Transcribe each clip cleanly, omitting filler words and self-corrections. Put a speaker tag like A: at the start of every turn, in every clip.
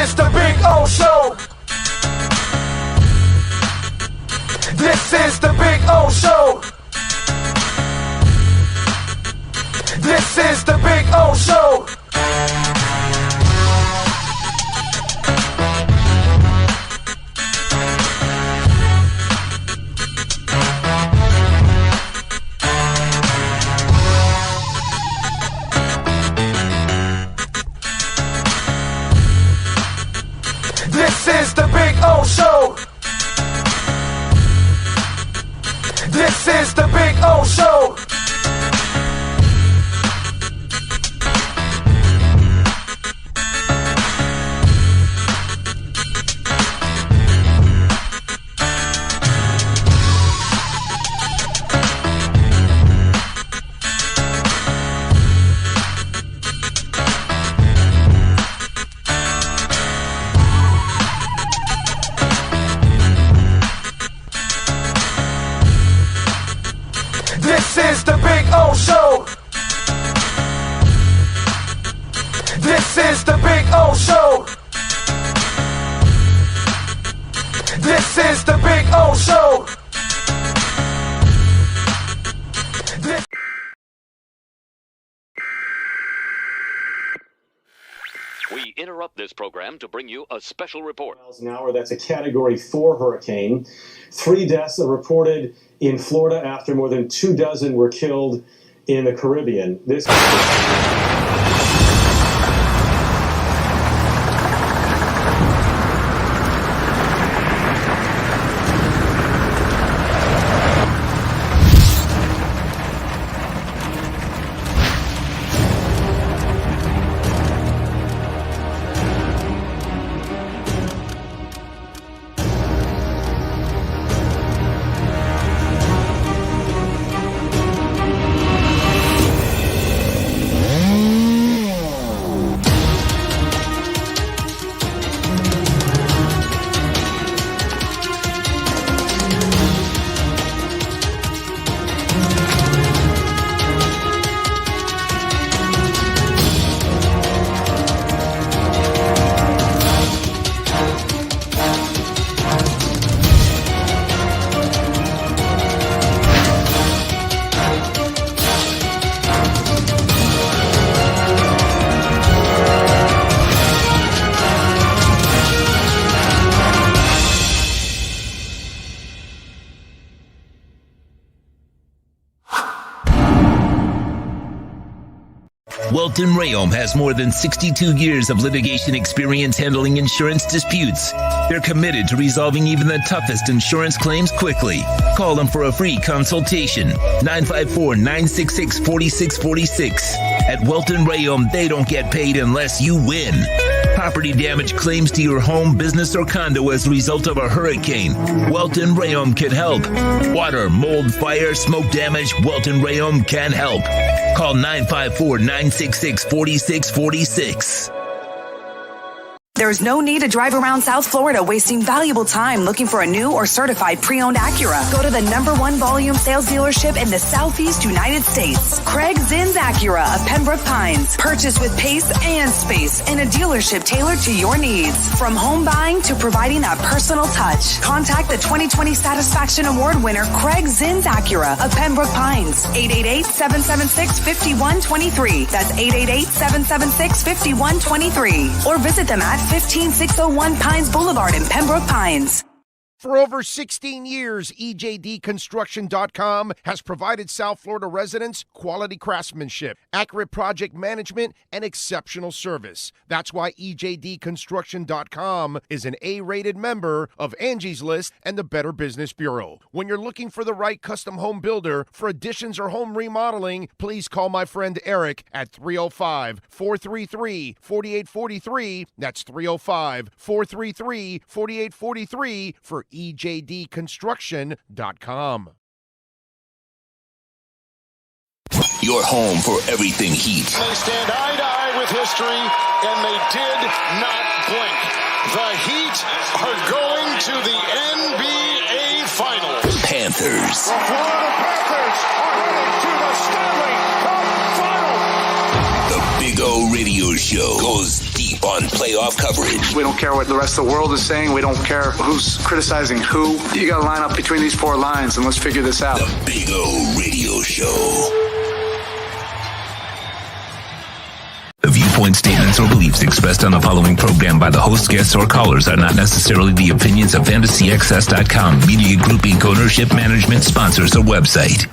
A: is the Big O Show. This is the Big O Show. This is the Big O Show. This is the Big O Show. This is the Big O Show. This is the Big O Show. This is the Big O Show. This is the Big O Show. This
B: We interrupt this program to bring you a special report.
C: Miles an hour. That's a Category 4 hurricane. 3 deaths are reported in Florida after more than 24 were killed in the Caribbean. This.
D: Welton Rayom has more than 62 years of litigation experience handling insurance disputes. They're committed to resolving even the toughest insurance claims quickly. Call them for a free consultation. 954-966-4646. At Welton Rayom, they don't get paid unless you win. Property damage claims to your home, business, or condo as a result of a hurricane. Welton Rayom can help. Water, mold, fire, smoke damage, Welton Rayom can help. Call 954-966-4646.
E: There's no need to drive around South Florida wasting valuable time looking for a new or certified pre-owned Acura. Go to the #1 volume sales dealership in the Southeast United States. Craig Zinn's Acura of Pembroke Pines. Purchase with pace and space in a dealership tailored to your needs. From home buying to providing that personal touch. Contact the 2020 Satisfaction Award winner Craig Zinn's Acura of Pembroke Pines. 888-776-5123. That's 888-776-5123. Or visit them at 15601 Pines Boulevard in Pembroke Pines.
F: For over 16 years, EJDconstruction.com has provided South Florida residents quality craftsmanship, accurate project management, and exceptional service. That's why EJDconstruction.com is an A-rated member of Angie's List and the Better Business Bureau. When you're looking for the right custom home builder for additions or home remodeling, please call my friend Eric at 305-433-4843. That's 305-433-4843 for EJDconstruction.com.
D: Your home for everything Heat.
G: They stand eye to eye with history, and they did not blink. The Heat are going to the NBA Finals.
D: Panthers.
G: The Florida Panthers are headed to the Stanley Cup Finals.
D: The Big Big O Radio Show goes deep on playoff coverage.
H: We don't care what the rest of the world is saying. We don't care who's criticizing who. You got to line up between these four lines, and let's figure this out.
D: The Big O Radio Show. The viewpoint, statements, or beliefs expressed on the following program by the host, guests, or callers are not necessarily the opinions of FantasyXS.com, Media Group Inc. ownership, management, sponsors, or website.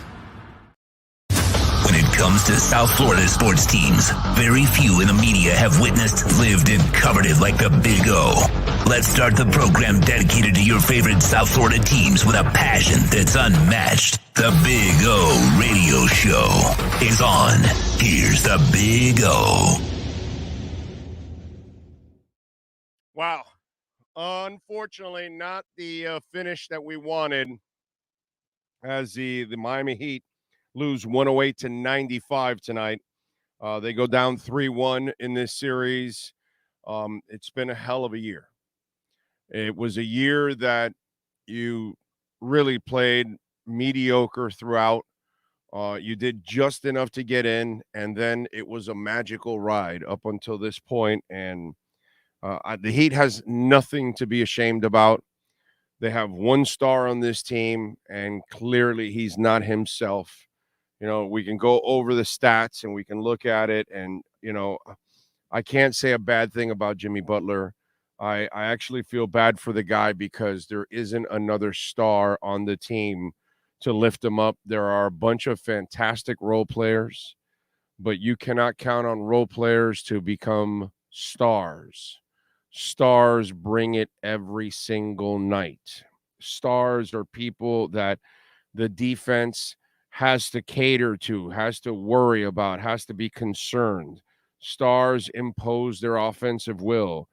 D: When it comes to South Florida sports teams, very few in the media have witnessed, lived, and covered it like the Big O. Let's start the program dedicated to your favorite South Florida teams with a passion that's unmatched. The Big O Radio Show is on. Here's the Big O.
F: Wow. Unfortunately, not the finish that we wanted as the Miami Heat lose 108-95 tonight. They go down 3-1 in this series. It's been a hell of a year. It was a year that you really played mediocre throughout. You did just enough to get in, and then it was a magical ride up until this point. And the Heat has nothing to be ashamed about. They have one star on this team, and clearly he's not himself. You know, we can go over the stats and we can look at it, and, you know, I can't say a bad thing about Jimmy Butler. I actually feel bad for the guy because there isn't another star on the team to lift him up. There are a bunch of fantastic role players, but you cannot count on role players to become stars. Stars bring it every single night. Stars are people that the defense has to cater to, has to worry about, has to be concerned. Stars impose their offensive will.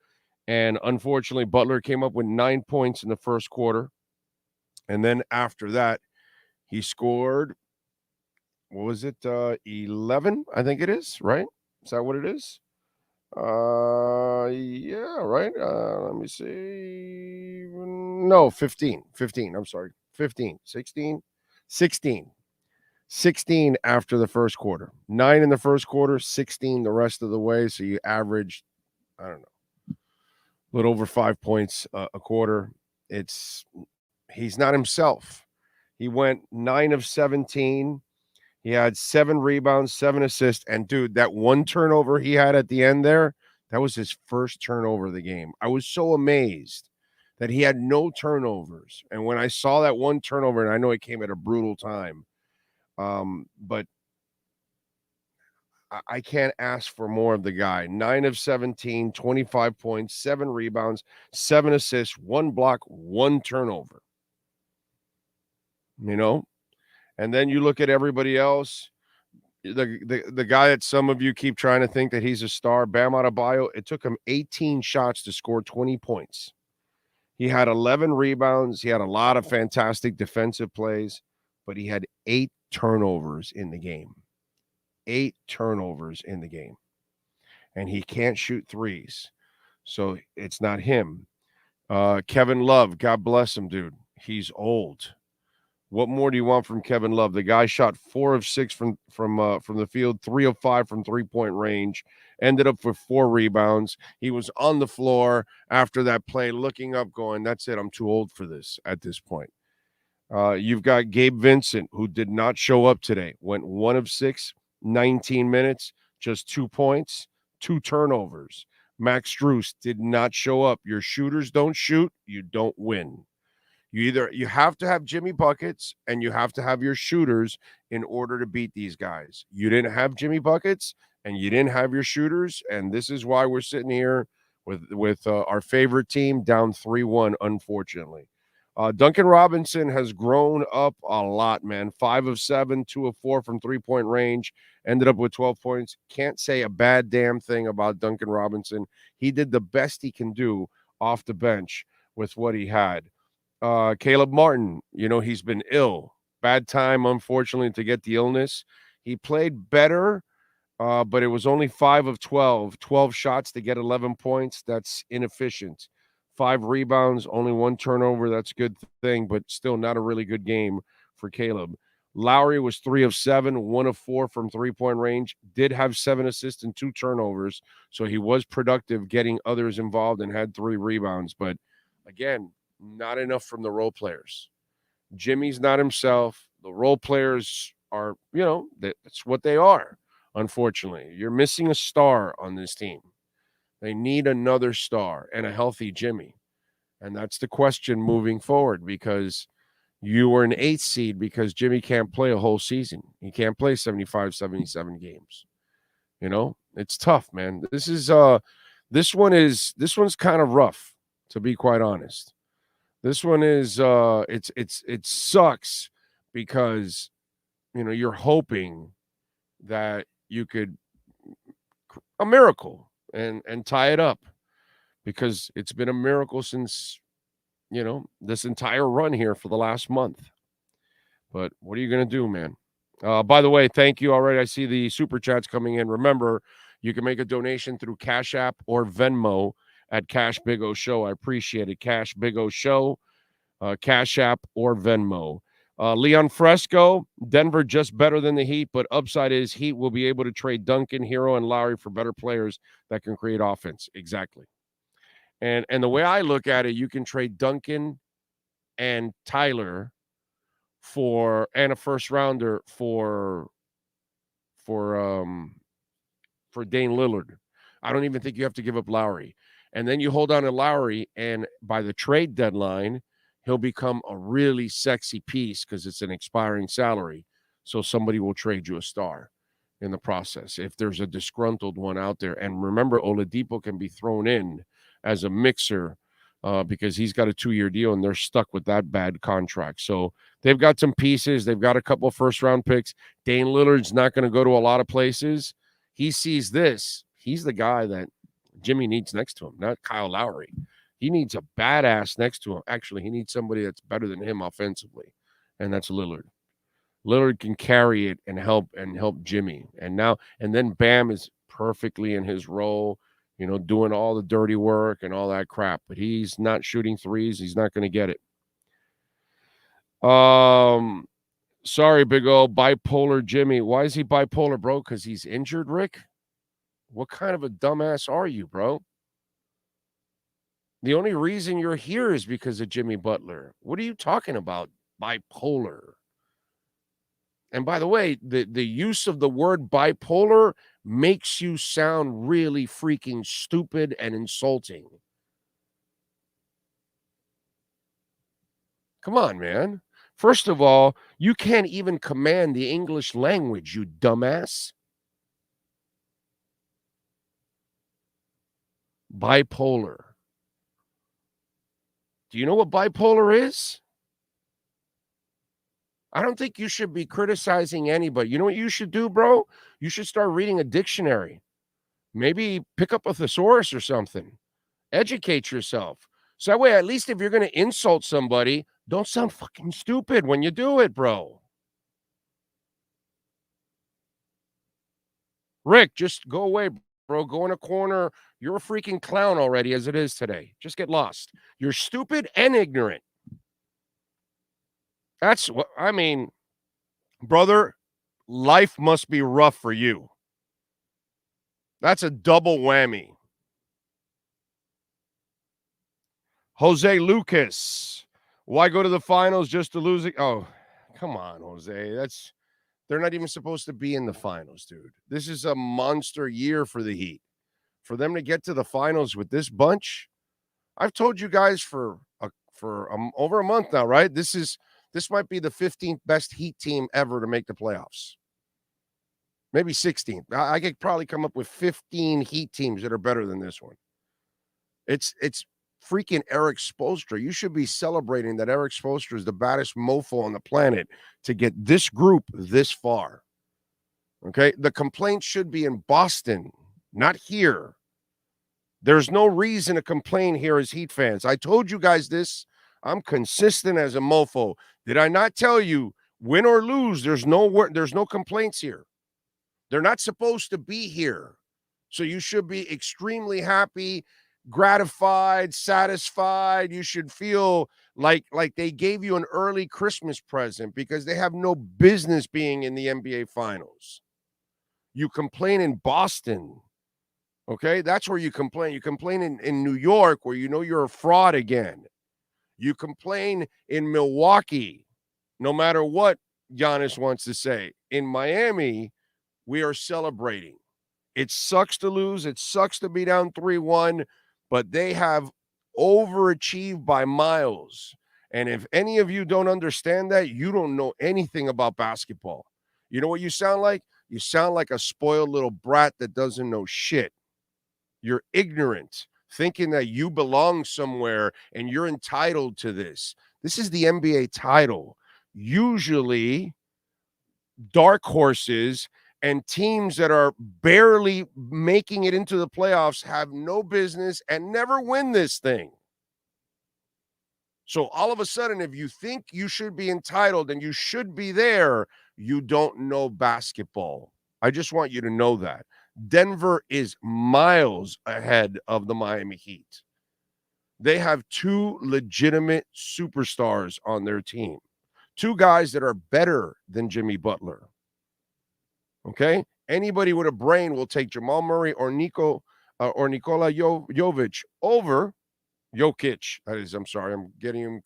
F: And unfortunately, Butler came up with 9 points in the first quarter. And then after that, he scored, what was it, 11, I think it is, right? Is that what it is? Yeah, right. Let me see. No, 15. 15, I'm sorry. 15, 16, 16. 16 after the first quarter. 9 in the first quarter, 16 the rest of the way. So you averaged, I don't know, a little over 5 points a quarter. He's not himself. He went 9 of 17. He had 7 rebounds, 7 assists. And, dude, that one turnover he had at the end there, that was his first turnover of the game. I was so amazed that he had no turnovers. And when I saw that one turnover, and I know it came at a brutal time, but I can't ask for more of the guy. 9 of 17, 25 points, 7 rebounds, 7 assists, 1 block, 1 turnover. You know? And then you look at everybody else. The guy that some of you keep trying to think that he's a star, Bam Adebayo, it took him 18 shots to score 20 points. He had 11 rebounds. He had a lot of fantastic defensive plays, but he had 8 turnovers in the game. 8 turnovers in the game. And he can't shoot threes. So it's not him. Kevin Love, God bless him, dude. He's old. What more do you want from Kevin Love? The guy shot 4 of 6 from the field, 3 of 5 from three-point range, ended up with 4 rebounds. He was on the floor after that play, looking up, going, that's it, I'm too old for this at this point. You've got Gabe Vincent, who did not show up today, went 1 of 6, 19 minutes, just 2 points, 2 turnovers. Max Strus did not show up. Your shooters don't shoot, you don't win. You have to have Jimmy buckets and you have to have your shooters in order to beat these guys. You didn't have Jimmy buckets and you didn't have your shooters, and this is why we're sitting here with our favorite team down 3-1, unfortunately. Duncan Robinson has grown up a lot, man. 5 of 7, 2 of 4 from three-point range, ended up with 12 points. Can't say a bad damn thing about Duncan Robinson. He did the best he can do off the bench with what he had. Caleb Martin, he's been ill. Bad time, unfortunately, to get the illness. He played better, but it was only 5 of 12. 12 shots to get 11 points. That's inefficient. 5 rebounds, only 1 turnover. That's a good thing, but still not a really good game for Caleb. Lowry was 3 of 7, 1 of 4 from three-point range, did have 7 assists and 2 turnovers, so he was productive getting others involved and had 3 rebounds. But, again, not enough from the role players. Jimmy's not himself. The role players are, that's what they are, unfortunately. You're missing a star on this team. They need another star and a healthy Jimmy. And that's the question moving forward, because you were an 8th seed because Jimmy can't play a whole season. He can't play 75, 77 games. It's tough, man. This one's kind of rough, to be quite honest. This one is it sucks because you're hoping that you could a miracle and tie it up, because it's been a miracle since this entire run here for the last month. But what are you going to do, man? By the way, thank you already. I see the super chats coming in. Remember, you can make a donation through Cash App or Venmo at Cash Big O Show. I appreciate it. Cash Big O Show, Cash App or Venmo. Leon Fresco, Denver just better than the Heat, but upside is Heat will be able to trade Duncan, Hero, and Lowry for better players that can create offense. Exactly. And the way I look at it, you can trade Duncan and Tyler and a first rounder for Dane Lillard. I don't even think you have to give up Lowry. And then you hold on to Lowry, and by the trade deadline, he'll become a really sexy piece because it's an expiring salary. So somebody will trade you a star in the process if there's a disgruntled one out there. And remember, Oladipo can be thrown in as a mixer because he's got a 2-year deal and they're stuck with that bad contract. So they've got some pieces. They've got a couple of first-round picks. Dane Lillard's not going to go to a lot of places. He sees this. He's the guy that Jimmy needs next to him, not Kyle Lowry. He needs a badass next to him. Actually, he needs somebody that's better than him offensively, and that's Lillard. Lillard can carry it and help Jimmy. And then Bam is perfectly in his role, doing all the dirty work and all that crap. But he's not shooting threes. He's not going to get it. Sorry, big old bipolar Jimmy. Why is he bipolar, bro? Because he's injured, Rick? What kind of a dumbass are you, bro? The only reason you're here is because of Jimmy Butler. What are you talking about, bipolar? And by the way, the use of the word bipolar makes you sound really freaking stupid and insulting. Come on, man. First of all, you can't even command the English language, you dumbass. Bipolar. Do you know what bipolar is? I don't think you should be criticizing anybody. You know what you should do, bro? You should start reading a dictionary. Maybe pick up a thesaurus or something. Educate yourself. So that way, at least if you're going to insult somebody, don't sound fucking stupid when you do it, bro. Rick, just go away, bro. Go in a corner. You're a freaking clown already as it is today. Just get lost. You're stupid and ignorant. That's what I mean, brother. Life must be rough for you. That's a double whammy. Jose Lucas, why go to the finals just to lose it? Oh, come on, Jose. They're not even supposed to be in the finals, dude. This is a monster year for the Heat. For them to get to the finals with this bunch, I've told you guys for over a month now, right? This might be the 15th best Heat team ever to make the playoffs. Maybe 16th. I could probably come up with 15 Heat teams that are better than this one. It's freaking Eric Spoelstra. You should be celebrating that Eric Spoelstra is the baddest mofo on the planet to get this group this far. Okay? The complaint should be in Boston, not here. There's no reason to complain here as Heat fans. I told you guys this. I'm consistent as a mofo. Did I not tell you, win or lose, there's no complaints here. They're not supposed to be here. So you should be extremely happy gratified, satisfied. You should feel like they gave you an early Christmas present because they have no business being in the NBA Finals. You complain in Boston, okay? That's where you complain. You complain in New York where you know you're a fraud again. You complain in Milwaukee, no matter what Giannis wants to say. In Miami, we are celebrating. It sucks to lose. It sucks to be down 3-1, but they have overachieved by miles. And if any of you don't understand that, you don't know anything about basketball. You know what you sound like? You sound like a spoiled little brat that doesn't know shit. You're ignorant, thinking that you belong somewhere and you're entitled to this. This is the NBA title. Usually, dark horses and teams that are barely making it into the playoffs have no business and never win this thing. So all of a sudden, if you think you should be entitled and you should be there, you don't know basketball. I just want you to know that. Denver is miles ahead of the Miami Heat. They have two legitimate superstars on their team. Two guys that are better than Jimmy Butler. Okay? Anybody with a brain will take Jamal Murray or Nikola Jovic over Jokic. That is, I'm sorry, I'm getting him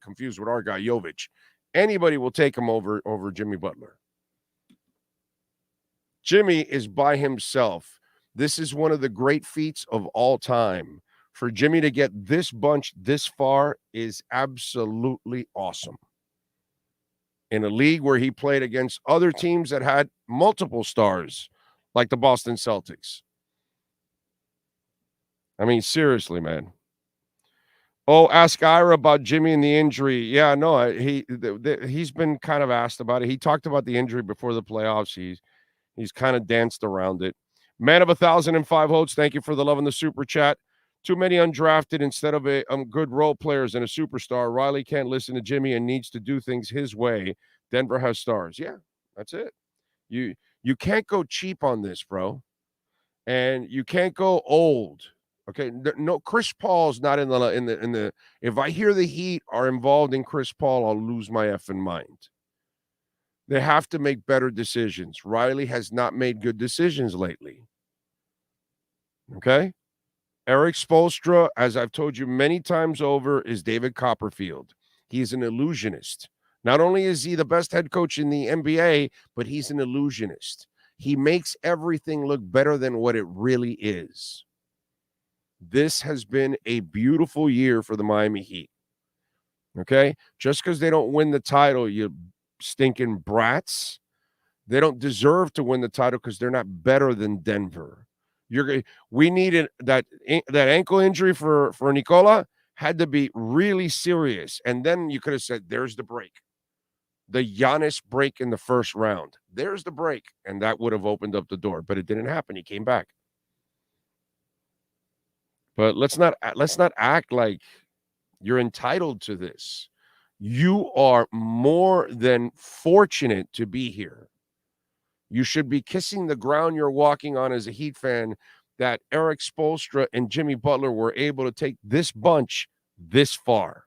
F: confused with our guy Jovic. Anybody will take him over Jimmy Butler. Jimmy is by himself. This is one of the great feats of all time. For Jimmy to get this bunch this far is absolutely awesome. In a league where he played against other teams that had multiple stars, like the Boston Celtics. I mean, seriously, man. Oh, ask Ira about Jimmy and the injury. Yeah, no, he's been kind of asked about it. He talked about the injury before the playoffs. He's kind of danced around it. Man of 1,005 votes, thank you for the love in the super chat. Too many undrafted instead of a good role players and a superstar. Riley can't listen to Jimmy and needs to do things his way. Denver has stars. Yeah, that's it. You can't go cheap on this, bro. And you can't go old. Okay, no, Chris Paul's not in the. If I hear the Heat are involved in Chris Paul, I'll lose my effing mind. They have to make better decisions. Riley has not made good decisions lately. Okay? Eric Spoelstra, as I've told you many times over, is David Copperfield. He's an illusionist. Not only is he the best head coach in the NBA, but he's an illusionist. He makes everything look better than what it really is. This has been a beautiful year for the Miami Heat. Okay? Just because they don't win the title, you stinking brats, they don't deserve to win the title because they're not better than Denver. We needed that ankle injury for Nikola had to be really serious. And then you could have said, there's the break. The Giannis break in the first round. There's the break. And that would have opened up the door. But it didn't happen. He came back. But let's not act like you're entitled to this. You are more than fortunate to be here. You should be kissing the ground you're walking on as a Heat fan that Eric Spoelstra and Jimmy Butler were able to take this bunch this far.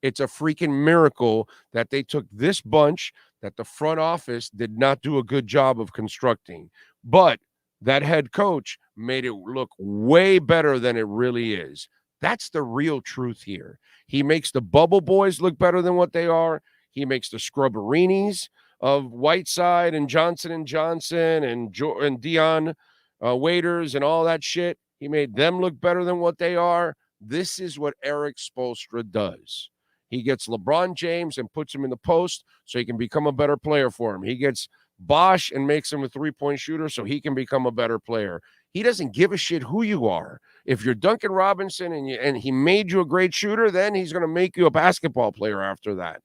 F: It's a freaking miracle that they took this bunch that the front office did not do a good job of constructing. But that head coach made it look way better than it really is. That's the real truth here. He makes the bubble boys look better than what they are. He makes the scrubberinis of Whiteside and Johnson & Johnson and Dion Waiters and all that shit. He made them look better than what they are. This is what Eric Spoelstra does. He gets LeBron James and puts him in the post so he can become a better player for him. He gets Bosh and makes him a three-point shooter so he can become a better player. He doesn't give a shit who you are. If you're Duncan Robinson and he made you a great shooter, then he's going to make you a basketball player after that.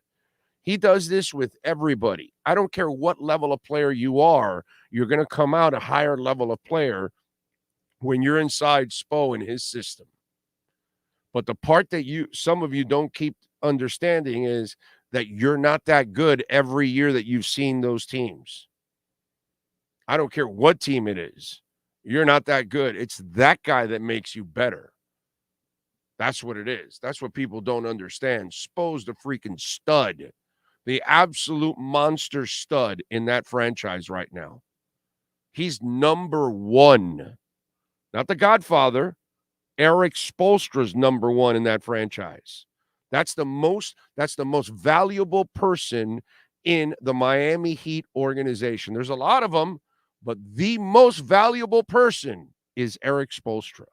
F: He does this with everybody. I don't care what level of player you are, you're going to come out a higher level of player when you're inside Spo in his system. But the part that some of you don't keep understanding is that you're not that good every year that you've seen those teams. I don't care what team it is. You're not that good. It's that guy that makes you better. That's what it is. That's what people don't understand. Spo's the freaking stud, the absolute monster stud in that franchise right now. He's number one. Not the Godfather. Eric Spoelstra's number one in that franchise. That's the most valuable person in the Miami Heat organization. There's a lot of them, but the most valuable person is Eric Spoelstra.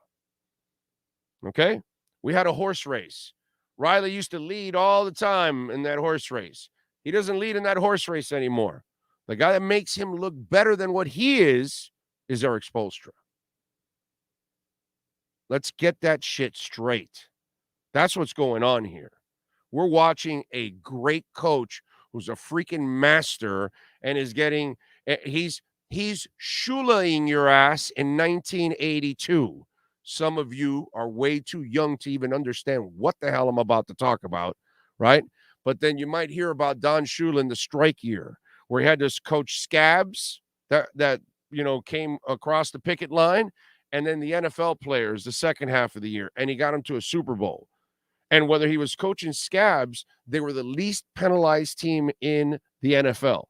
F: Okay? We had a horse race. Riley used to lead all the time in that horse race. He doesn't lead in that horse race anymore. The guy that makes him look better than what he is Eric Spoelstra. Let's get that shit straight. That's what's going on here. We're watching a great coach who's a freaking master and is getting, he's shulaing your ass in 1982. Some of you are way too young to even understand what the hell I'm about to talk about, right? But then you might hear about Don Shula in the strike year, where he had this coach Scabs that came across the picket line, and then the NFL players the second half of the year, and he got him to a Super Bowl. And whether he was coaching Scabs, they were the least penalized team in the NFL.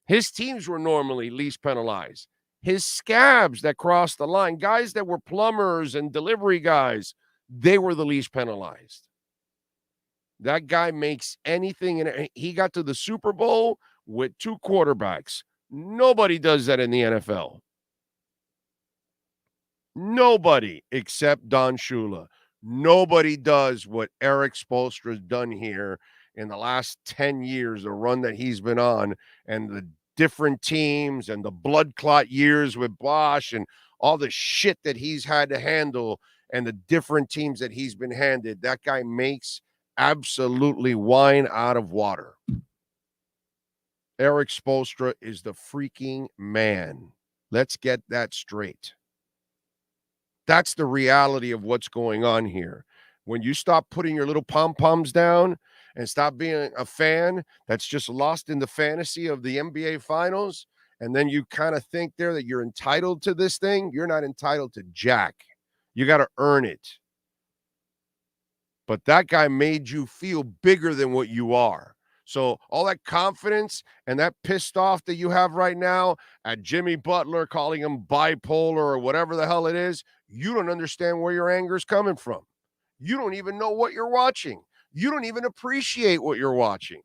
F: His teams were normally least penalized. His Scabs that crossed the line, guys that were plumbers and delivery guys, they were the least penalized. That guy makes anything, and he got to the Super Bowl with two quarterbacks. Nobody does that in the NFL. Nobody except Don Shula. Nobody does what Eric Spoelstra's done here in the last 10 years, the run that he's been on, and the different teams and the blood clot years with Bosch and all the shit that he's had to handle and the different teams that he's been handed. That guy makes absolutely wine out of water. Eric Spoelstra is the freaking man. Let's get that straight. That's the reality of what's going on here. When you stop putting your little pom-poms down and stop being a fan that's just lost in the fantasy of the NBA Finals, and then you kind of think there that you're entitled to this thing, you're not entitled to jack. You got to earn it. But that guy made you feel bigger than what you are. So all that confidence and that pissed off that you have right now at Jimmy Butler, calling him bipolar or whatever the hell it is, you don't understand where your anger is coming from. You don't even know what you're watching. You don't even appreciate what you're watching.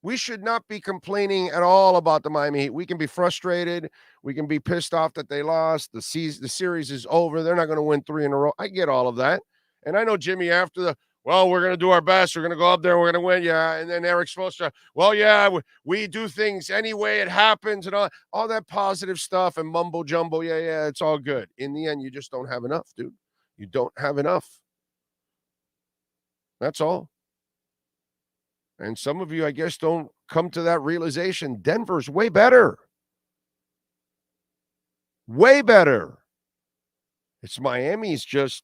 F: We should not be complaining at all about the Miami Heat. We can be frustrated. We can be pissed off that they lost. The series is over. They're not going to win 3 in a row. I get all of that. And I know Jimmy after we're going to do our best. We're going to go up there. We're going to win. Yeah. And then Eric's supposed to, we do things any way it happens and all that positive stuff and mumbo jumbo. Yeah, it's all good. In the end, you just don't have enough, dude. You don't have enough. That's all. And some of you, I guess, don't come to that realization. Denver's way better. Way better. It's Miami's just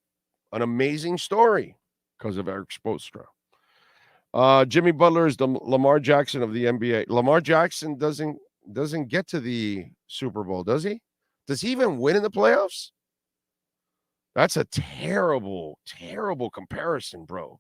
F: an amazing story because of Eric Spoelstra. Jimmy Butler is the Lamar Jackson of the NBA. Lamar Jackson doesn't get to the Super Bowl, does he? Does he even win in the playoffs? That's a terrible, terrible comparison, bro.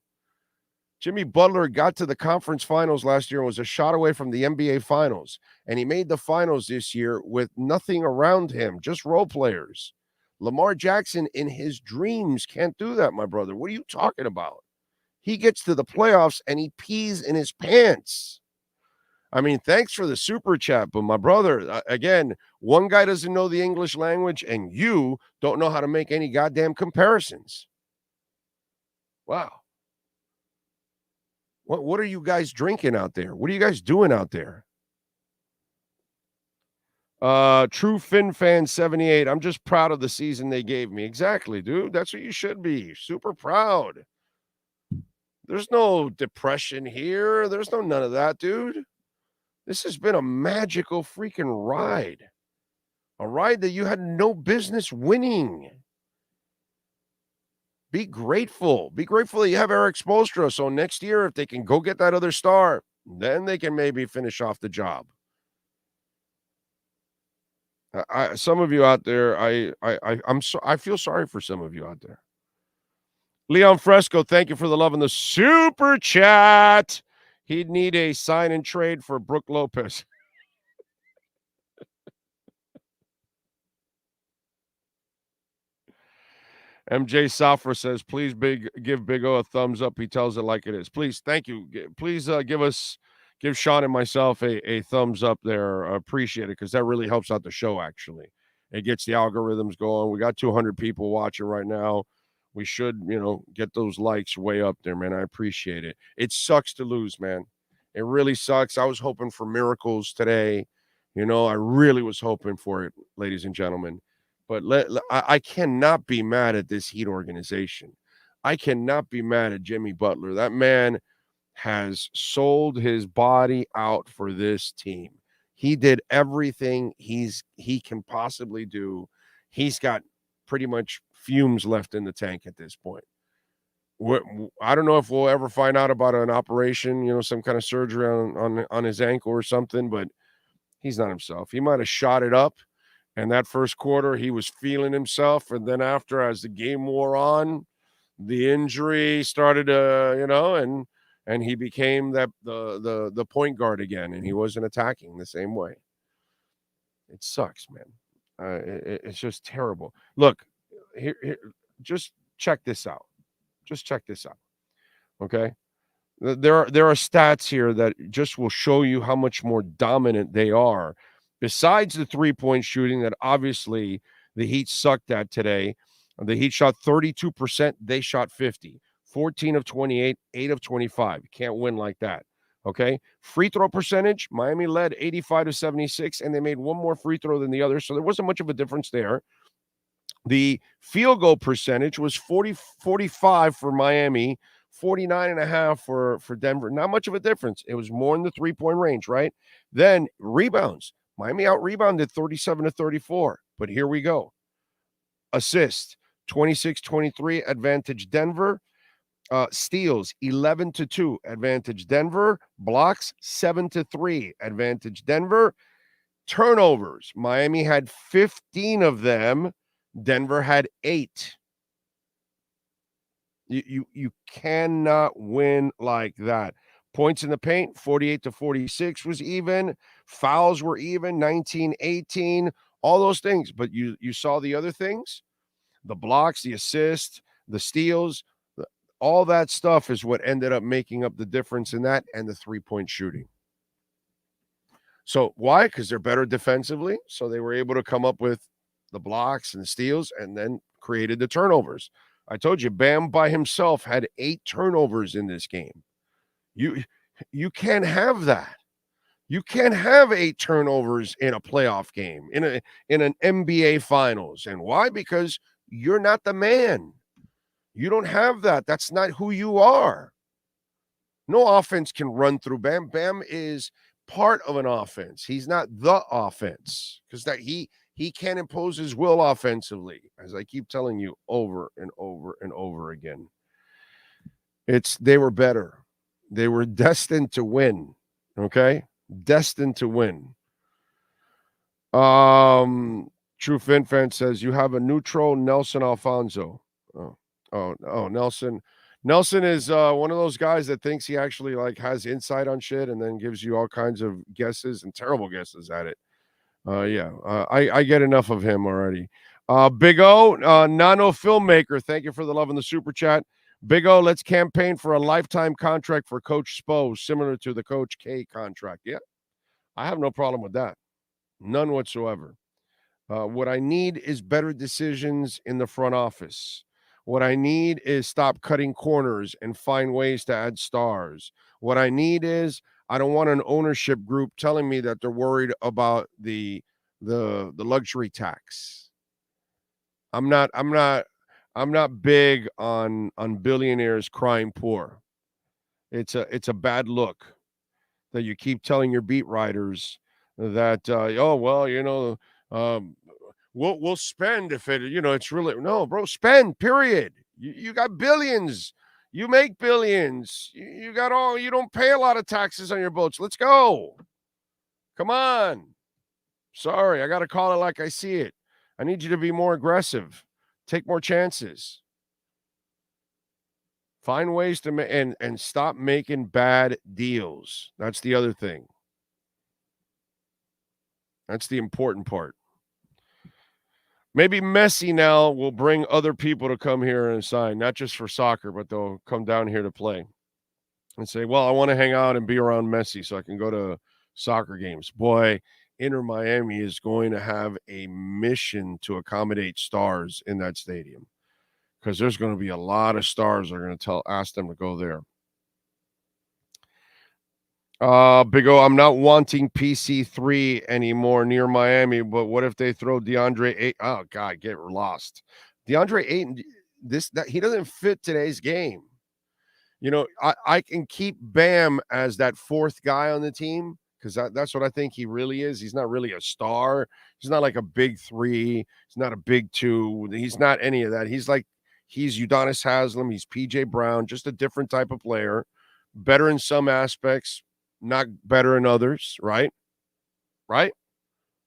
F: Jimmy Butler got to the conference finals last year and was a shot away from the NBA finals. And he made the finals this year with nothing around him, just role players. Lamar Jackson in his dreams can't do that, my brother. What are you talking about? He gets to the playoffs and he pees in his pants. I mean, thanks for the super chat, but my brother, again, one guy doesn't know the English language and you don't know how to make any goddamn comparisons. Wow. What are you guys drinking out there? What are you guys doing out there? True Fin Fan 78. I'm just proud of the season they gave me. Exactly, dude. That's what you should be. Super proud. There's no depression here. There's none of that, dude. This has been a magical freaking ride. A ride that you had no business winning. Be grateful. Be grateful that you have Eric Spoelstra. So next year, if they can go get that other star, then they can maybe finish off the job. Some of you out there, I feel sorry for some of you out there. Leon Fresco, thank you for the love in the super chat. He'd need a sign and trade for Brooke Lopez. MJ Safra says, please give Big O a thumbs up. He tells it like it is. Please, thank you. Please give Sean and myself a thumbs up there. I appreciate it because that really helps out the show, actually. It gets the algorithms going. We got 200 people watching right now. We should, get those likes way up there, man. I appreciate it. It sucks to lose, man. It really sucks. I was hoping for miracles today. I really was hoping for it, ladies and gentlemen. But I cannot be mad at this Heat organization. I cannot be mad at Jimmy Butler. That man has sold his body out for this team. He did everything he can possibly do. He's got pretty much fumes left in the tank at this point. I don't know if we'll ever find out about an operation, some kind of surgery on his ankle or something, but he's not himself. He might have shot it up. And that first quarter, he was feeling himself. And then after, as the game wore on, the injury started to, and he became the point guard again. And he wasn't attacking the same way. It sucks, man. It's just terrible. Look, here, just check this out. Okay? There are stats here that just will show you how much more dominant they are. Besides the three-point shooting that obviously the Heat sucked at today, the Heat shot 32%. They shot 50. 14 of 28, 8 of 25. You can't win like that, okay? Free throw percentage, Miami led 85 to 76, and they made one more free throw than the other, so there wasn't much of a difference there. The field goal percentage was 45 for Miami, 49.5 for Denver. Not much of a difference. It was more in the three-point range, right? Then rebounds. Miami out-rebounded 37 to 34. But here we go. Assists, 26-23, advantage Denver. Steals, 11 to 2, advantage Denver. Blocks, 7 to 3, advantage Denver. Turnovers, Miami had 15 of them. Denver had 8. You cannot win like that. Points in the paint, 48 to 46 was even. Fouls were even, 19-18, all those things. But you saw the other things, the blocks, the assists, the steals, all that stuff is what ended up making up the difference in that, and the three-point shooting. So why? Because they're better defensively. So they were able to come up with the blocks and the steals and then created the turnovers. I told you, Bam by himself had 8 turnovers in this game. You can't have that. You can't have 8 turnovers in a playoff game, in an NBA Finals. And why? Because you're not the man. You don't have that. That's not who you are. No offense can run through Bam. Bam is part of an offense. He's not the offense, because that he can't impose his will offensively, as I keep telling you over and over and over again. They were better. They were destined to win. Okay? Destined to win. True Fin Fan says, you have a neutral Nelson Alfonso. Oh, Nelson. Nelson is one of those guys that thinks he actually has insight on shit and then gives you all kinds of guesses and terrible guesses at it. I get enough of him already. Big O, Nano Filmmaker, thank you for the love in the super chat. Big O, let's campaign for a lifetime contract for Coach Spo, similar to the Coach K contract. Yeah, I have no problem with that. None whatsoever. What I need is better decisions in the front office. What I need is stop cutting corners and find ways to add stars. What I need is, I don't want an ownership group telling me that they're worried about the luxury tax. I'm not big on billionaires crying poor. It's a bad look that you keep telling your beat writers that we'll spend if it it's really no, bro, spend, period. You got billions. You make billions. You don't pay a lot of taxes on your boats. Let's go. Come on. Sorry, I got to call it like I see it. I need you to be more aggressive. Take more chances. Find ways to and stop making bad deals. That's the other thing. That's the important part. Maybe Messi now will bring other people to come here and sign, not just for soccer, but they'll come down here to play and say, well, I want to hang out and be around Messi so I can go to soccer games. Boy, Inter Miami is going to have a mission to accommodate stars in that stadium because there's going to be a lot of stars that are going to ask them to go there. Big O, I'm not wanting PC3 anymore near Miami, but what if they throw DeAndre Ayton? Oh, God, get lost. DeAndre Ayton, he doesn't fit today's game. You know, I can keep Bam as that fourth guy on the team because that's what I think he really is. He's not really a star. He's not like a big three. He's not a big two. He's not any of that. He's Udonis Haslem. He's PJ Brown, just a different type of player, better in some aspects, not better in others, right? Right?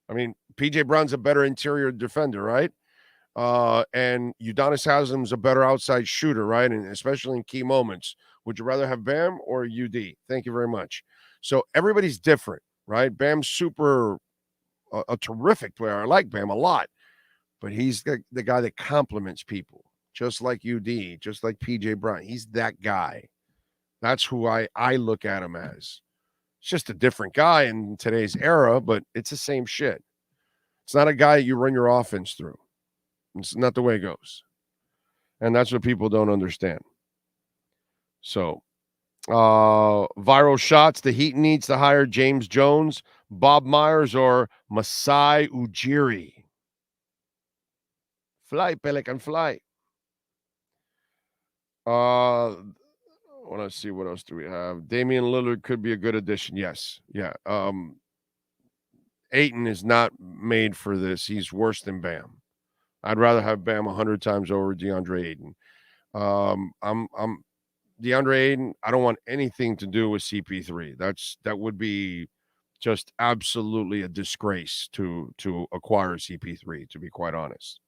F: I mean, PJ Brown's a better interior defender, right? And Udonis Haslem's a better outside shooter, right? And especially in key moments. Would you rather have Bam or UD? Thank you very much. So everybody's different, right? Bam's a terrific player. I like Bam a lot, but he's the guy that compliments people, just like UD, just like PJ Brown. He's that guy. That's who I look at him as. It's just a different guy in today's era, but it's the same shit. It's not a guy you run your offense through. It's not the way it goes. And that's what people don't understand. So, viral shots. The Heat needs to hire James Jones, Bob Myers, or Masai Ujiri. Fly, Pelican, fly. Want to see what else do we have. Damian Lillard could be a good addition. Yes. Yeah. Ayton is not made for this. He's worse than Bam. I'd rather have Bam 100 times over DeAndre Ayton. I'm DeAndre Ayton. I don't want anything to do with CP3. That would be just absolutely a disgrace to acquire CP3. To be quite honest.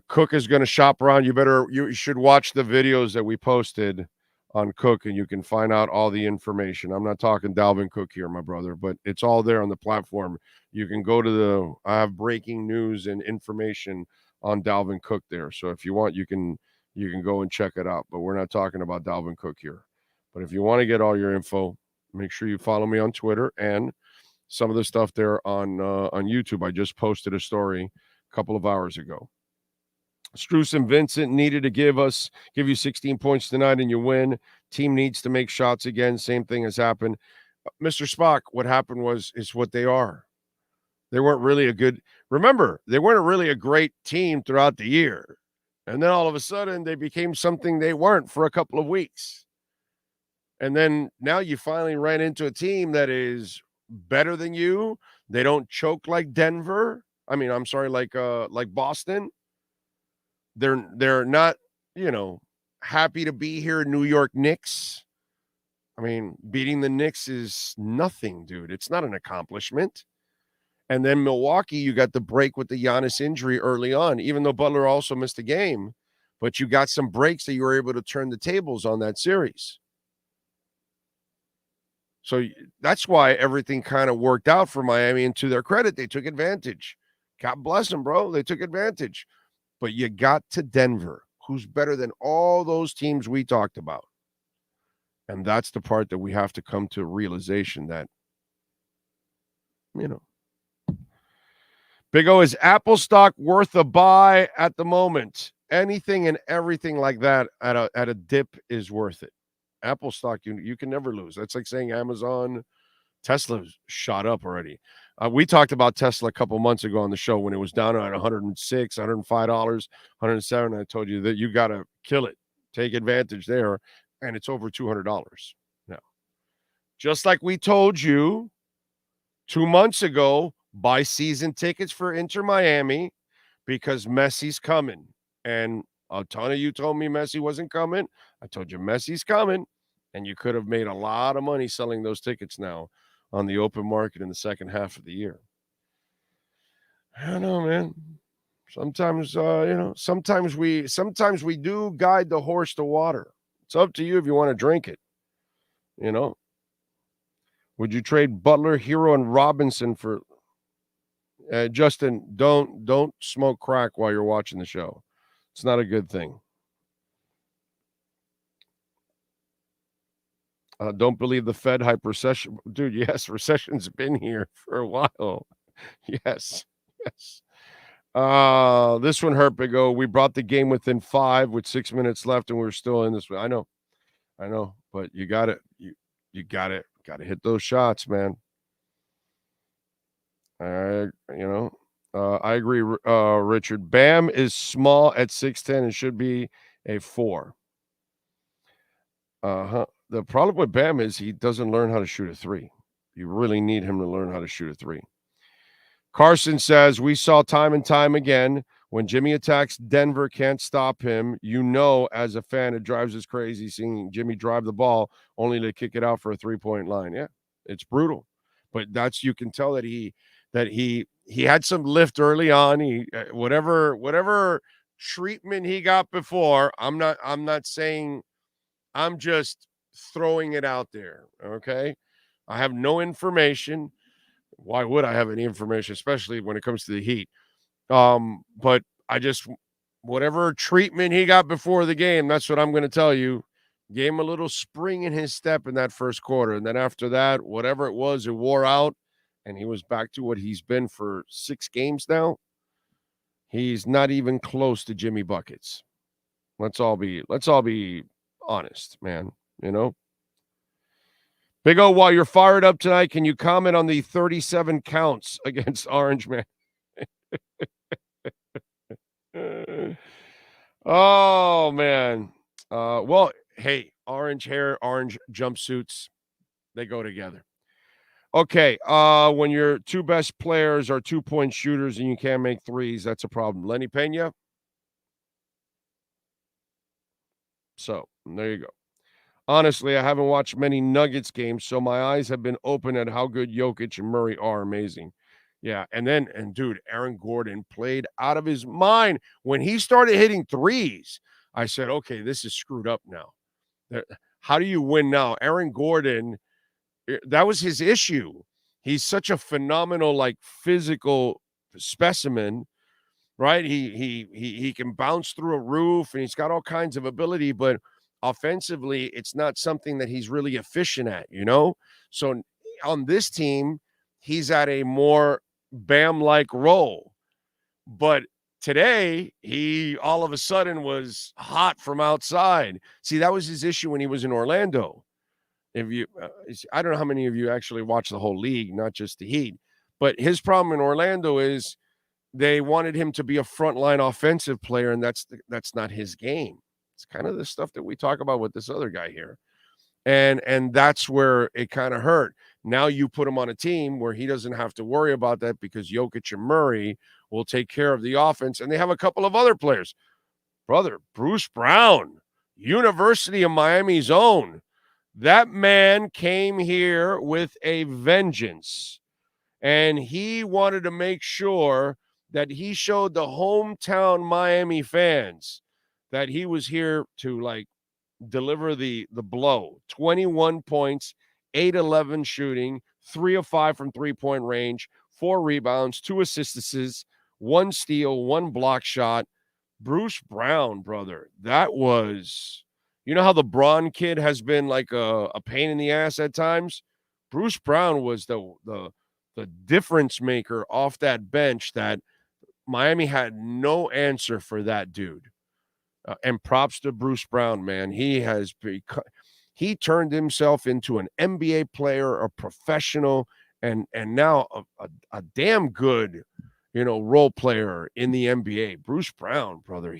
F: Cook is going to shop around. You should watch the videos that we posted on Cook, and you can find out all the information. I'm not talking Dalvin Cook here, my brother, but it's all there on the platform. You can go to I have breaking news and information on Dalvin Cook there. So if you want, you can go and check it out. But we're not talking about Dalvin Cook here. But if you want to get all your info, make sure you follow me on Twitter and some of the stuff there on YouTube. I just posted a story a couple of hours ago. Strus and Vincent needed to give you 16 points tonight and you win. Team needs to make shots again. Same thing has happened. Mr. Spock, what happened is what they are. They weren't really they weren't really a great team throughout the year. And then all of a sudden they became something they weren't for a couple of weeks. And then now you finally ran into a team that is better than you. They don't choke like Denver. I mean, I'm sorry, like Boston. They're not, happy to be here, New York Knicks. I mean, beating the Knicks is nothing, dude. It's not an accomplishment. And then Milwaukee, you got the break with the Giannis injury early on, even though Butler also missed a game. But you got some breaks that you were able to turn the tables on that series. So that's why everything kind of worked out for Miami. And to their credit, they took advantage. God bless them, bro. They took advantage. But you got to Denver, who's better than all those teams we talked about. And that's the part that we have to come to a realization that, Big O, is Apple stock worth a buy at the moment? Anything and everything like that at a dip is worth it. Apple stock, you can never lose. That's like saying Amazon. Tesla's shot up already. We talked about Tesla a couple months ago on the show when it was down at $106, $105, $107. I told you that you got to kill it. Take advantage there. And it's over $200 now. Just like we told you 2 months ago, buy season tickets for Inter Miami because Messi's coming. And a ton of you told me Messi wasn't coming. I told you Messi's coming. And you could have made a lot of money selling those tickets now on the open market in the second half of the year. I don't know, man. Sometimes, sometimes we do guide the horse to water. It's up to you if you want to drink it. Would you trade Butler, Hero, and Robinson for Justin? Don't smoke crack while you're watching the show. It's not a good thing. Don't believe the Fed hype recession. Dude, yes, recession's been here for a while. Yes. This one hurt, Big O. We brought the game within 5 with 6 minutes left, and we're still in this one. I know, but you got it. You got it. Got to hit those shots, man. I agree, Richard. Bam is small at 6'10" and should be a 4. The problem with Bam is he doesn't learn how to shoot a 3. You really need him to learn how to shoot a 3. Carson says, we saw time and time again, when Jimmy attacks Denver, can't stop him. As a fan, it drives us crazy seeing Jimmy drive the ball only to kick it out for a 3-point line. Yeah, it's brutal. But you can tell that he had some lift early on. He whatever treatment he got before, I'm not saying, I'm just throwing it out there, okay? I have no information. Why would I have any information, especially when it comes to the Heat? But whatever treatment he got before the game, that's what I'm going to tell you. Gave him a little spring in his step in that first quarter. And then after that, whatever it was, it wore out. And he was back to what he's been for 6 games now. He's not even close to Jimmy Buckets. Let's all be honest, man. Big O, while you're fired up tonight, can you comment on the 37 counts against Orange Man? Oh, man. Well, hey, orange hair, orange jumpsuits, they go together. Okay, when your 2 best players are 2-point shooters and you can't make threes, that's a problem. Lenny Pena? So, there you go. Honestly, I haven't watched many Nuggets games, so my eyes have been open at how good Jokic and Murray are. Amazing. Yeah, and dude, Aaron Gordon played out of his mind. When he started hitting threes, I said, okay, this is screwed up now. How do you win now? Aaron Gordon, that was his issue. He's such a phenomenal, physical specimen, right? He can bounce through a roof, and he's got all kinds of ability, but offensively, it's not something that he's really efficient at, So on this team, he's at a more Bam-like role. But today, he all of a sudden was hot from outside. See, that was his issue when he was in Orlando. I don't know how many of you actually watch the whole league, not just the Heat, but his problem in Orlando is they wanted him to be a frontline offensive player, and that's not his game. It's kind of the stuff that we talk about with this other guy here. And that's where it kind of hurt. Now you put him on a team where he doesn't have to worry about that because Jokic and Murray will take care of the offense. And they have a couple of other players. Brother, Bruce Brown, University of Miami's own. That man came here with a vengeance. And he wanted to make sure that he showed the hometown Miami fans that he was here to deliver the blow. 21 points, 8-11 shooting, 3 of 5 from 3-point range, 4 rebounds, 2 assists, 1 steal, 1 block shot. Bruce Brown, brother, that was, how the Braun kid has been a pain in the ass at times? Bruce Brown was the difference maker off that bench that Miami had no answer for that dude. And props to Bruce Brown, man. He turned himself into an NBA player, a professional, and now a damn good, role player in the NBA. Bruce Brown, brother,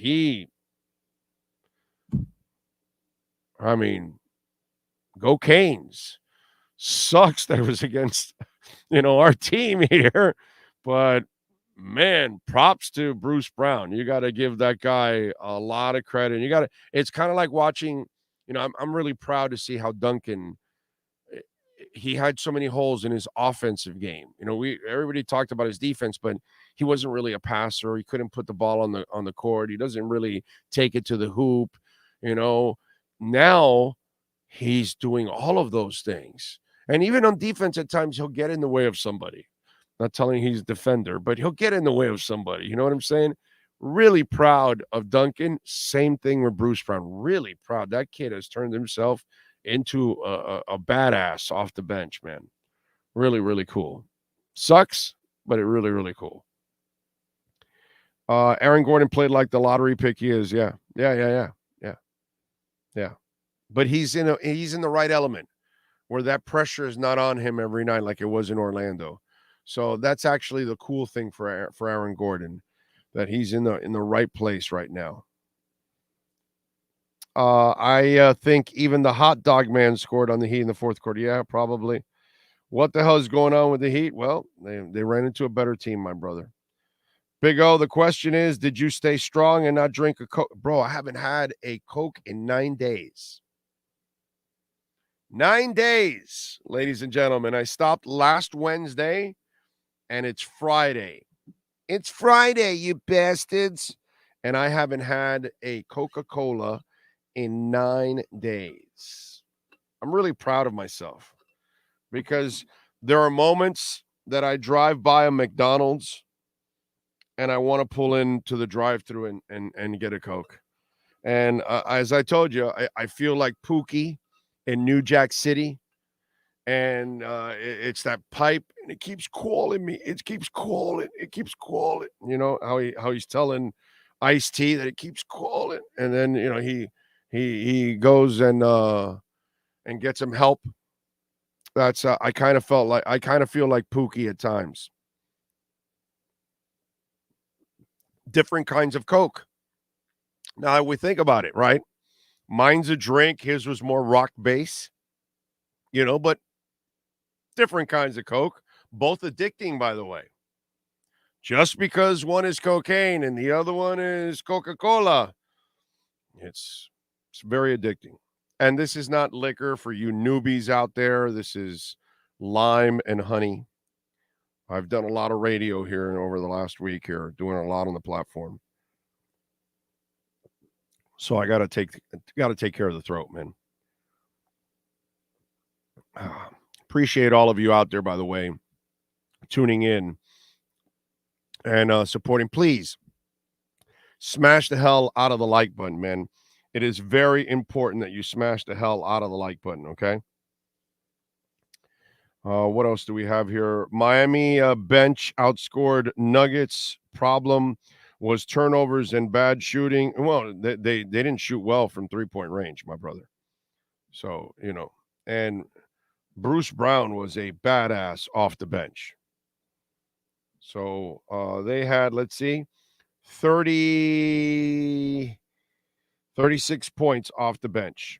F: go Canes. Sucks that it was against, our team here, but man, props to Bruce Brown. You got to give that guy a lot of credit. It's kind of like watching, I'm really proud to see how Duncan he had so many holes in his offensive game. Everybody talked about his defense, but he wasn't really a passer. He couldn't put the ball on the court. He doesn't really take it to the hoop. Now he's doing all of those things. And even on defense, at times he'll get in the way of somebody. Not telling he's a defender, but he'll get in the way of somebody. You know what I'm saying? Really proud of Duncan. Same thing with Bruce Brown. Really proud. That kid has turned himself into a badass off the bench, man. Really, really cool. Sucks, but it really, really cool. Aaron Gordon played like the lottery pick he is. Yeah. But he's in the right element where that pressure is not on him every night like it was in Orlando. So that's actually the cool thing for Aaron Gordon, that he's in the right place right now. I think even the hot dog man scored on the Heat in the fourth quarter. Yeah, probably. What the hell is going on with the Heat? Well, they ran into a better team, my brother. Big O, the question is, did you stay strong and not drink a Coke? Bro, I haven't had a Coke in 9 days. 9 days, ladies and gentlemen. I stopped last Wednesday, and it's Friday. It's Friday, you bastards. And I haven't had a Coca-Cola in 9 days. I'm really proud of myself because there are moments that I drive by a McDonald's and I want to pull into the drive-thru and get a Coke. And as I told you, I feel like Pookie in New Jack City. And it's that pipe, and it keeps calling me. It keeps calling. It keeps calling. You know how he's telling Ice-T that it keeps calling, and then he goes and gets him help. That's I kind of feel like Pookie at times. Different kinds of Coke. Now we think about it, right? Mine's a drink. His was more rock base. But different kinds of Coke, both addicting, by the way. Just because one is cocaine and the other one is Coca-Cola, it's very addicting. And this is not liquor for you newbies out there. This is lime and honey. I've done a lot of radio here over the last week here, doing a lot on the platform. So I got to take care of the throat, man. Appreciate all of you out there, by the way, tuning in and supporting. Please smash the hell out of the like button, man. It is very important that you smash the hell out of the like button, okay? What else do we have here? Miami bench outscored Nuggets. Problem was turnovers and bad shooting. Well, they didn't shoot well from three-point range, my brother. So, and Bruce Brown was a badass off the bench. So they had, let's see, 36 points off the bench.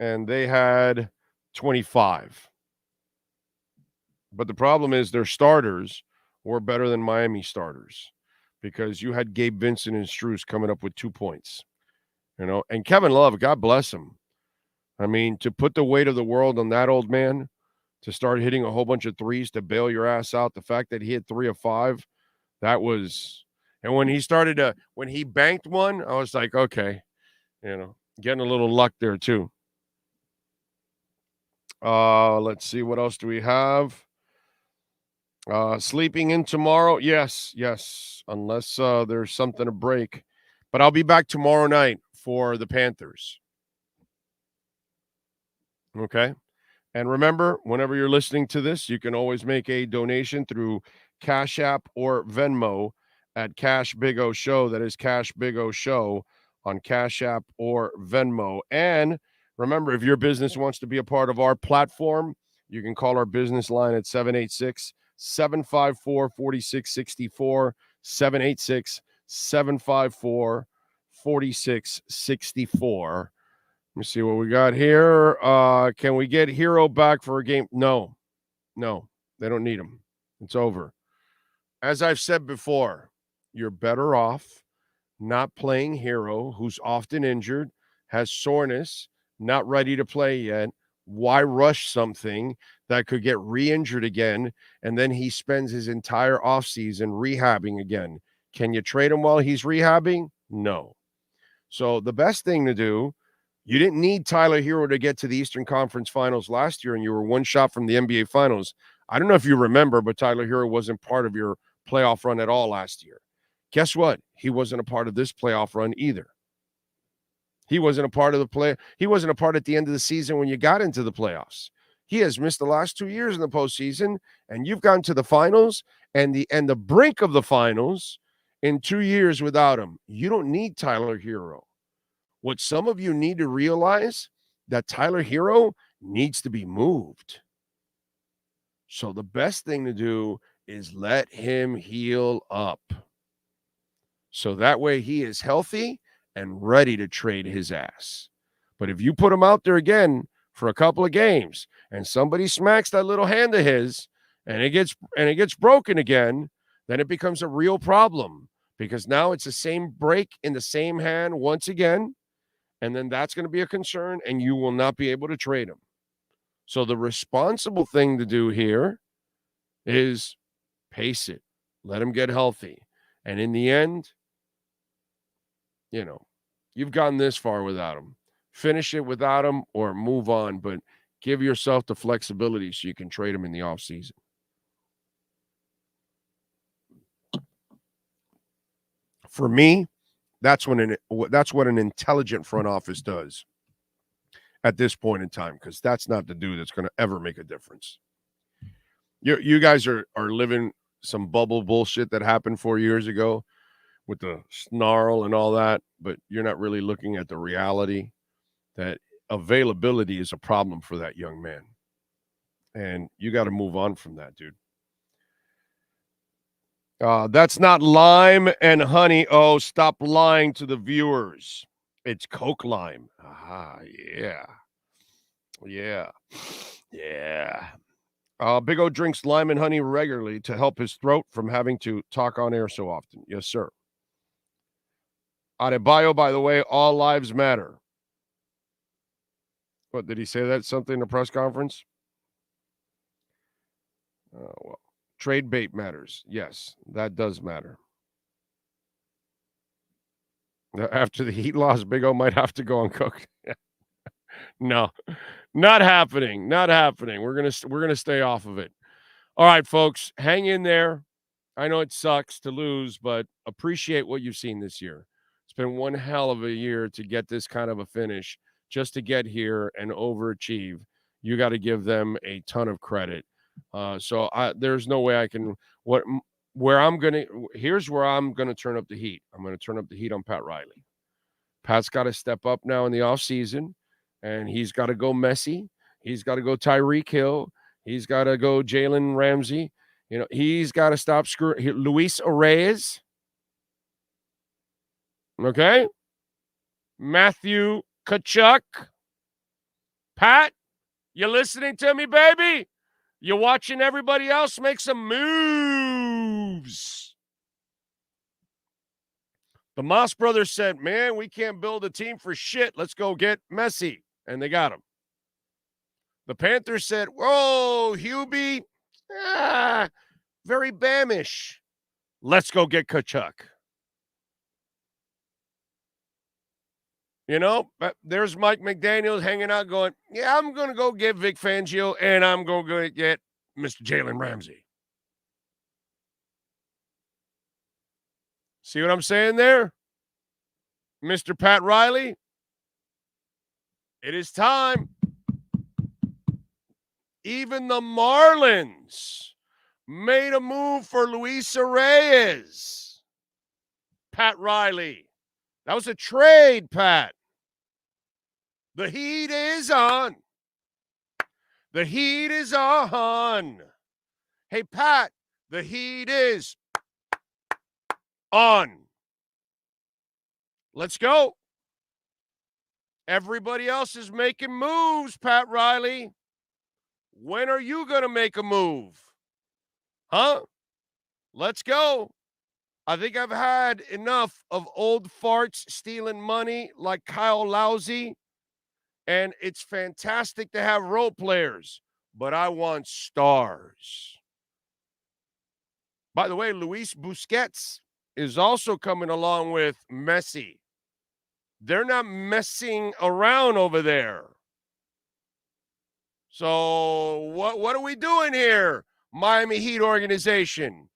F: And they had 25. But the problem is their starters were better than Miami starters because you had Gabe Vincent and Strus coming up with 2 points. And Kevin Love, God bless him. I mean, to put the weight of the world on that old man, to start hitting a whole bunch of threes to bail your ass out, the fact that he hit 3 of 5, that was – and when he banked one, I was like, okay, getting a little luck there too. Let's see, what else do we have? Sleeping in tomorrow? Yes, unless there's something to break. But I'll be back tomorrow night for the Panthers. Okay. And remember, whenever you're listening to this, you can always make a donation through Cash App or Venmo at Cash Big O Show. That is Cash Big O Show on Cash App or Venmo. And remember, if your business wants to be a part of our platform, you can call our business line at 786-754-4664, 786-754-4664. Let me see what we got here. Can we get Hero back for a game? No, they don't need him. It's over. As I've said before, you're better off not playing Hero, who's often injured, has soreness, not ready to play yet, Why rush something that could get re-injured again, and then he spends his entire offseason rehabbing again? Can you trade him while he's rehabbing? No. So the best thing to do, you didn't need Tyler Hero to get to the Eastern Conference Finals last year, and you were one shot from the NBA Finals. I don't know if you remember, but Tyler Hero wasn't part of your playoff run at all last year. Guess what? He wasn't a part of this playoff run either. He wasn't a part of the play. He wasn't a part at the end of the season when you got into the playoffs. He has missed the last 2 years in the postseason, and you've gone to the finals and the brink of the finals in 2 years without him. You don't need Tyler Hero. What some of you need to realize, that Tyler Hero needs to be moved. So the best thing to do is let him heal up. So that way he is healthy and ready to trade his ass. But if you put him out there again for a couple of games and somebody smacks that little hand of his and it gets broken again, then it becomes a real problem, because now it's the same break in the same hand once again, and then that's going to be a concern, and you will not be able to trade him. So the responsible thing to do here is pace it. Let him get healthy. And in the end, you've gone this far without him. Finish it without him or move on, but give yourself the flexibility so you can trade him in the offseason. For me, that's what an intelligent front office does at this point in time, because that's not the dude that's going to ever make a difference. You guys are living some bubble bullshit that happened 4 years ago with the snarl and all that, but you're not really looking at the reality that availability is a problem for that young man. And you got to move on from that, dude. That's not lime and honey. Oh, stop lying to the viewers. It's Coke lime. Ah, yeah. Yeah. Yeah. Big O drinks lime and honey regularly to help his throat from having to talk on air so often. Yes, sir. Adebayo, by the way, all lives matter. What, did he say that something in a press conference? Well, trade bait matters. Yes, that does matter. After the Heat loss, Big O might have to go uncooked. No, not happening. Not happening. We're gonna stay off of it. All right, folks, hang in there. I know it sucks to lose, but appreciate what you've seen this year. It's been one hell of a year to get this kind of a finish, just to get here and overachieve. You got to give them a ton of credit. So there's no way I can. Here's where I'm gonna turn up the heat. I'm gonna turn up the heat on Pat Riley. Pat's got to step up now in the offseason, and he's got to go Messi. He's got to go Tyreek Hill. He's got to go Jalen Ramsey. He's got to stop screwing Luis Reyes. Okay? Matthew Tkachuk. Pat, you listening to me, baby? You watching everybody else make some moves? The Moss brothers said, man, we can't build a team for shit. Let's go get Messi. And they got him. The Panthers said, whoa, Hubie, very Bamish. Let's go get Tkachuk. There's Mike McDaniels hanging out going, yeah, I'm going to go get Vic Fangio, and I'm going to get Mr. Jalen Ramsey. See what I'm saying there? Mr. Pat Riley? It is time. Even the Marlins made a move for Luis Reyes. Pat Riley. That was a trade, Pat. The heat is on. The heat is on. Hey, Pat, the heat is on. Let's go. Everybody else is making moves, Pat Riley. When are you going to make a move? Huh? Let's go. I think I've had enough of old farts stealing money like Kyle Lowry And it's fantastic to have role players, but I want stars. By the way, Luis Busquets is also coming along with Messi. They're not messing around over there. So what are we doing here, Miami Heat organization?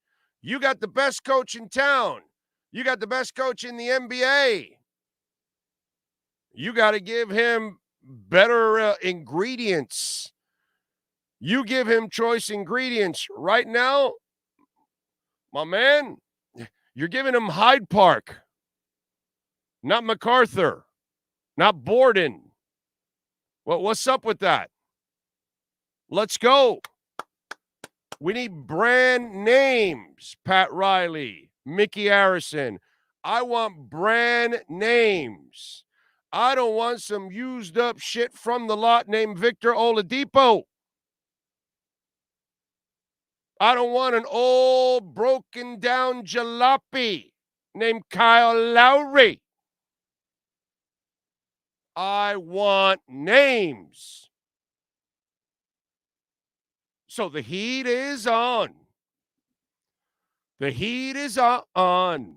F: You got the best coach in town. You got the best coach in the NBA. You got to give him better ingredients. You give him choice ingredients. Right now, my man, you're giving him Hyde Park, not MacArthur, not Borden. Well, what's up with that? Let's go. We need brand names, Pat Riley, Mickey Harrison. I want brand names. I don't want some used up shit from the lot named Victor Oladipo. I don't want an old broken down jalopy named Kyle Lowry. I want names. So the heat is on. The heat is on.